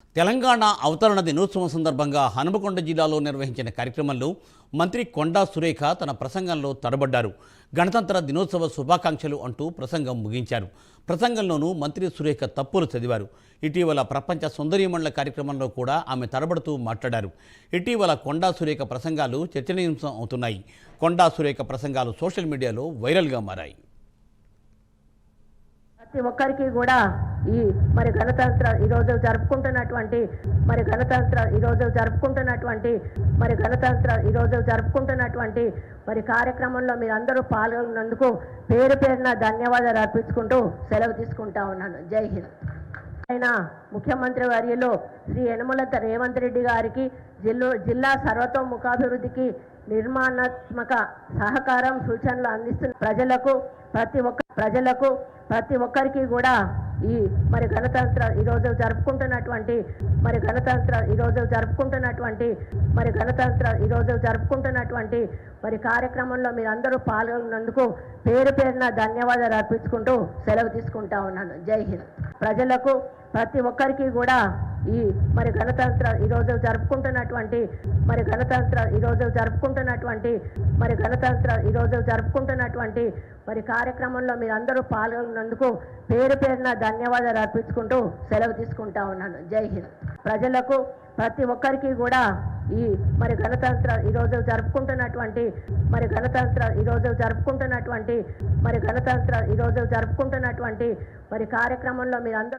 తెలంగాణ అవతరణ దినోత్సవం సందర్భంగా హనుమకొండ జిల్లాలో నిర్వహించిన కార్యక్రమంలో మంత్రి కొండా సురేఖ తన ప్రసంగంలో తడబడ్డారు. గణతంత్ర దినోత్సవ శుభాకాంక్షలు అంటూ ప్రసంగం ముగించారు. ప్రసంగంలోనూ మంత్రి సురేఖ తప్పులు చదివారు. ఇటీవల ప్రపంచ సుందరీమణుల కార్యక్రమంలో కూడా ఆమె తడబడుతూ మాట్లాడారు. ఇటీవల కొండా సురేఖ ప్రసంగాలు చర్చనీయాంశం అవుతున్నాయి. కొండా సురేఖ ప్రసంగాలు సోషల్ మీడియాలో వైరల్గా మారాయి. ప్రతి ఒక్కరికి కూడా ఈ గణతంత్ర ఈరోజు జరుపుకుంటున్నటువంటి కార్యక్రమంలో మీరు అందరూ పాల్గొన్నందుకు పేరు పేరున ధన్యవాదాలు అర్పించుకుంటూ సెలవు తీసుకుంటా ఉన్నాను. జై హింద్. అయినా ముఖ్యమంత్రి వర్యులు శ్రీ యనమల రేవంత్ రెడ్డి గారికి జిల్లా సర్వతోముఖాభివృద్ధికి నిర్మాణాత్మక సహకారం సూచనలు అందిస్తున్న ప్రతి ఒక్కరికి కూడా ఈ గణతంత్ర ఈరోజు జరుపుకుంటున్నటువంటి కార్యక్రమంలో మీరు అందరూ పాల్గొన్నందుకు పేరు పేరున ధన్యవాదాలు అర్పించుకుంటూ సెలవు తీసుకుంటా ఉన్నాను. జై హింద్. ప్రతి ఒక్కరికి కూడా ఈ గణతంత్ర ఈరోజు జరుపుకుంటున్నటువంటి కార్యక్రమంలో మీరు అందరూ పాల్గొన్నందుకు పేరు పేరున ధన్యవాదాలు అర్పించుకుంటూ సెలవు తీసుకుంటా ఉన్నాను. జై హింద్. ప్రతి ఒక్కరికి కూడా ఈ గణతంత్ర ఈరోజు జరుపుకుంటున్నటువంటి కార్యక్రమంలో మీరు అందరూ